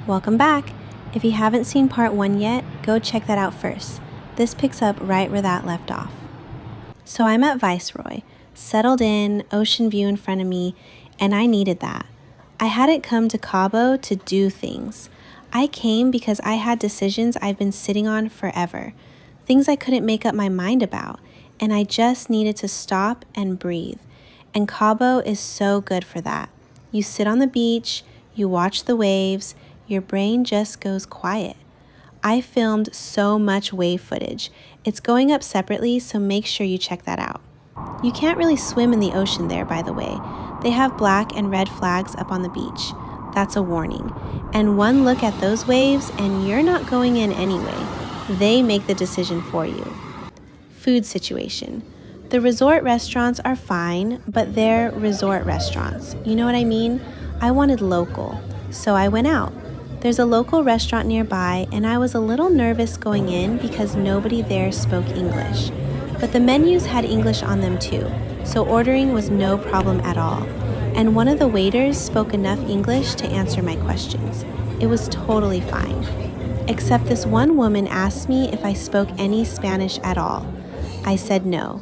Welcome back! If you haven't seen part 1 yet, go check that out first. This picks up right where that left off. So I'm at Viceroy, settled in, ocean view in front of me, and I needed that. I hadn't come to Cabo to do things. I came because I had decisions I've been sitting on forever, things I couldn't make up my mind about, and I just needed to stop and breathe. And Cabo is so good for that. You sit on the beach, you watch the waves, your brain just goes quiet. I filmed so much wave footage. It's going up separately, so make sure you check that out. You can't really swim in the ocean there, by the way. They have black and red flags up on the beach. That's a warning. And one look at those waves and you're not going in anyway. They make the decision for you. Food situation. The resort restaurants are fine, but they're resort restaurants. You know what I mean? I wanted local, so I went out. There's a local restaurant nearby, and I was a little nervous going in because nobody there spoke English. But the menus had English on them too, so ordering was no problem at all. And one of the waiters spoke enough English to answer my questions. It was totally fine. Except this one woman asked me if I spoke any Spanish at all. I said no.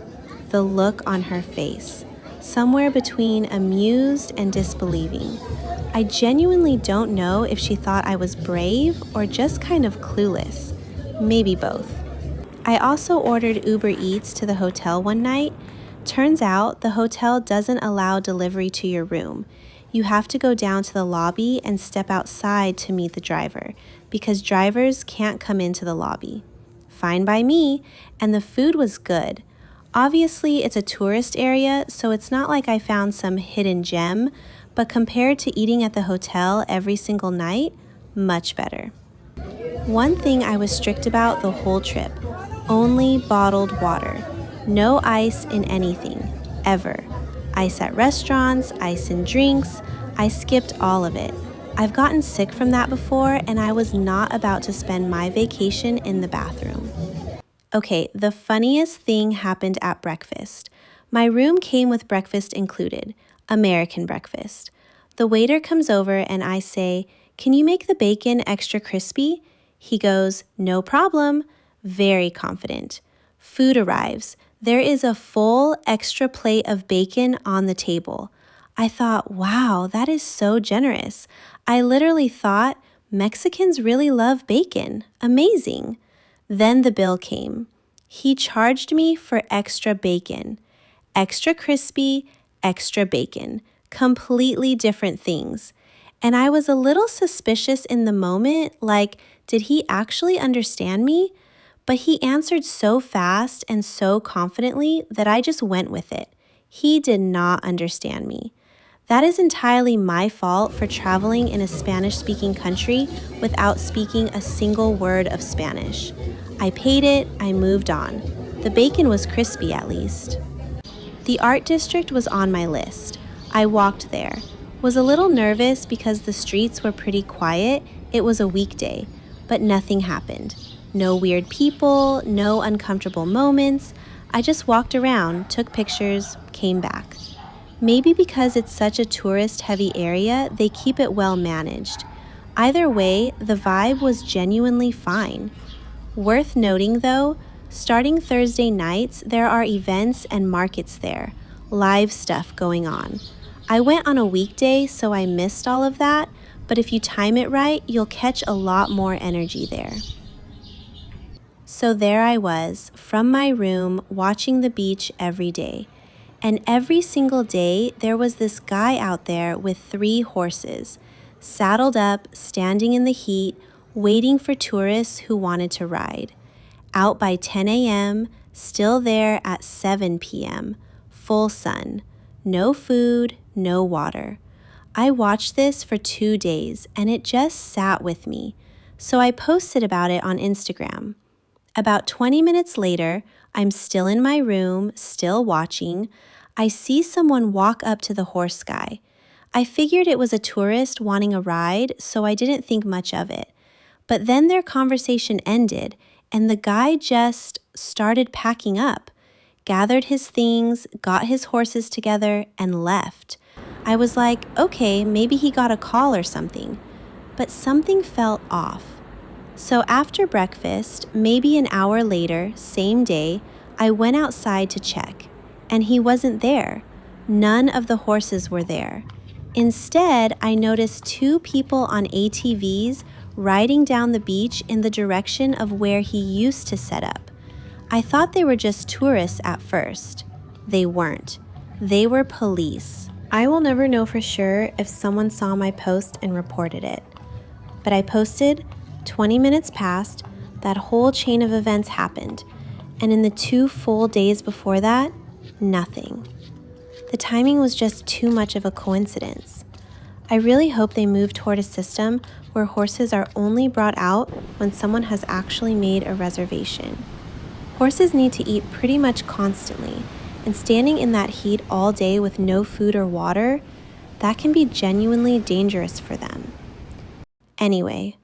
The look on her face, somewhere between amused and disbelieving. I genuinely don't know if she thought I was brave or just kind of clueless. Maybe both. I also ordered Uber Eats to the hotel one night. Turns out the hotel doesn't allow delivery to your room. You have to go down to the lobby and step outside to meet the driver because drivers can't come into the lobby. Fine by me, and the food was good. Obviously, it's a tourist area, so it's not like I found some hidden gem, but compared to eating at the hotel every single night, much better. One thing I was strict about the whole trip, only bottled water. No ice in anything, ever. Ice at restaurants, ice in drinks, I skipped all of it. I've gotten sick from that before, and I was not about to spend my vacation in the bathroom. Okay, the funniest thing happened at breakfast. My room came with breakfast included, American breakfast. The waiter comes over and I say, "Can you make the bacon extra crispy?" He goes, "No problem," very confident. Food arrives. There is a full extra plate of bacon on the table. I thought, wow, that is so generous. I literally thought, Mexicans really love bacon. Amazing. Then the bill came. He charged me for extra bacon. Extra crispy, extra bacon. Completely different things. And I was a little suspicious in the moment, like, did he actually understand me? But he answered so fast and so confidently that I just went with it. He did not understand me. That is entirely my fault for traveling in a Spanish-speaking country without speaking a single word of Spanish. I paid it, I moved on. The bacon was crispy at least. The art district was on my list. I walked there. Was a little nervous because the streets were pretty quiet. It was a weekday, but nothing happened. No weird people, no uncomfortable moments. I just walked around, took pictures, came back. Maybe because it's such a tourist-heavy area, they keep it well managed. Either way, the vibe was genuinely fine. Worth noting though, starting Thursday nights, there are events and markets there, live stuff going on. I went on a weekday, so I missed all of that, but if you time it right, you'll catch a lot more energy there. So there I was, from my room, watching the beach every day. And every single day, there was this guy out there with 3 horses, saddled up, standing in the heat, waiting for tourists who wanted to ride. Out by 10 a.m., still there at 7 p.m., full sun, no food, no water. I watched this for 2 days, and it just sat with me. So I posted about it on Instagram. About 20 minutes later, I'm still in my room, still watching. I see someone walk up to the horse guy. I figured it was a tourist wanting a ride, so I didn't think much of it. But then their conversation ended, and the guy just started packing up, gathered his things, got his horses together, and left. I was like, okay, maybe he got a call or something. but something felt off. So after breakfast, maybe an hour later, same day, I went outside to check, and he wasn't there. None of the horses were there. Instead, I noticed two people on ATVs riding down the beach in the direction of where he used to set up. I thought they were just tourists at first. They weren't. They were police. I will never know for sure if someone saw my post and reported it. But I posted, 20 minutes passed, that whole chain of events happened, and in the 2 full days before that, nothing. The timing was just too much of a coincidence. I really hope they move toward a system where horses are only brought out when someone has actually made a reservation. Horses need to eat pretty much constantly, and standing in that heat all day with no food or water, that can be genuinely dangerous for them. Anyway,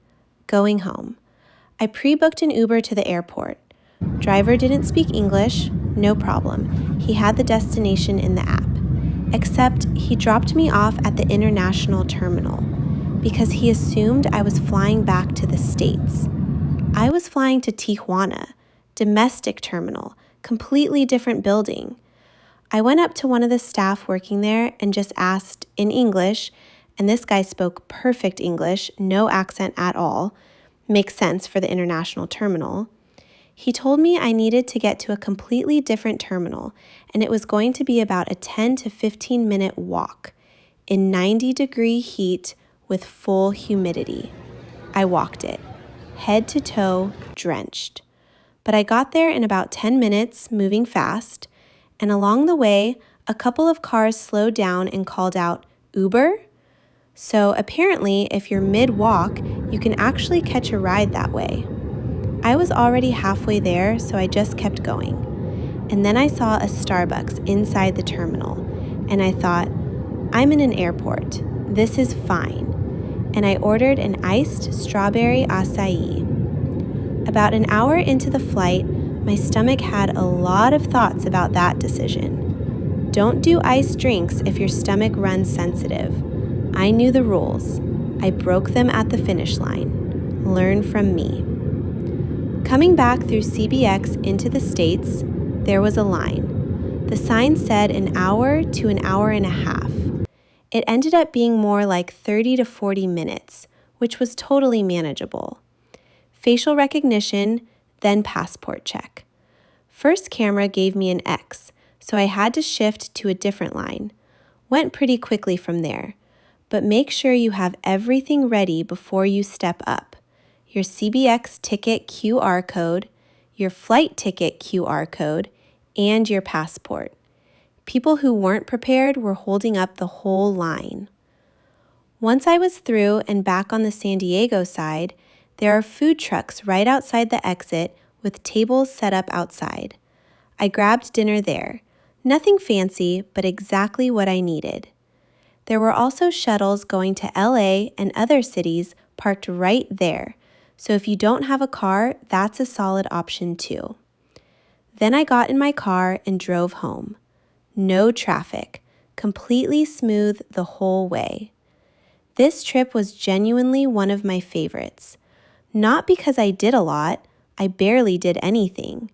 going home. I pre-booked an Uber to the airport. Driver didn't speak English, no problem. He had the destination in the app. Except he dropped me off at the international terminal because he assumed I was flying back to the States. I was flying to Tijuana, domestic terminal, completely different building. I went up to one of the staff working there and just asked in English, and this guy spoke perfect English, no accent at all. Makes sense for the international terminal. He told me I needed to get to a completely different terminal, and it was going to be about a 10 to 15 minute walk in 90-degree heat with full humidity. I walked it, head to toe, drenched. But I got there in about 10 minutes, moving fast, and along the way, a couple of cars slowed down and called out, "Uber?" So apparently, if you're mid-walk, you can actually catch a ride that way. I was already halfway there, so I just kept going. And then I saw a Starbucks inside the terminal, and I thought, I'm in an airport. This is fine. And I ordered an iced strawberry acai. About an hour into the flight, my stomach had a lot of thoughts about that decision. Don't do iced drinks if your stomach runs sensitive. I knew the rules. I broke them at the finish line. Learn from me. Coming back through CBX into the States, there was a line. The sign said an hour to an hour and a half. It ended up being more like 30 to 40 minutes, which was totally manageable. Facial recognition, then passport check. First camera gave me an X, so I had to shift to a different line. Went pretty quickly from there, but make sure you have everything ready before you step up. Your CBX ticket QR code, your flight ticket QR code, and your passport. People who weren't prepared were holding up the whole line. Once I was through and back on the San Diego side, there are food trucks right outside the exit with tables set up outside. I grabbed dinner there. Nothing fancy, but exactly what I needed. There were also shuttles going to LA and other cities parked right there, so if you don't have a car, that's a solid option too. Then I got in my car and drove home. No traffic, completely smooth the whole way. This trip was genuinely one of my favorites. Not because I did a lot, I barely did anything,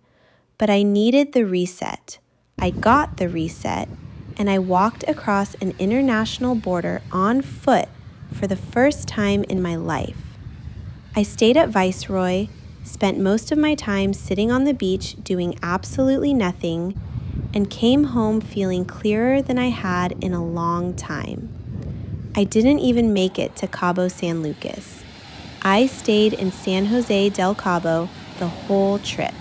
but I needed the reset. I got the reset, and I walked across an international border on foot for the first time in my life. I stayed at Viceroy, spent most of my time sitting on the beach doing absolutely nothing, and came home feeling clearer than I had in a long time. I didn't even make it to Cabo San Lucas. I stayed in San Jose del Cabo the whole trip.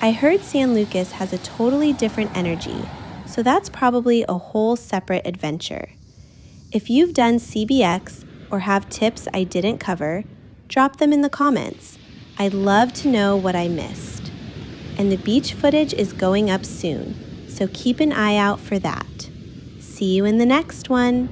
I heard San Lucas has a totally different energy, so that's probably a whole separate adventure. If you've done CBX or have tips I didn't cover, drop them in the comments. I'd love to know what I missed. And the beach footage is going up soon, so keep an eye out for that. See you in the next one.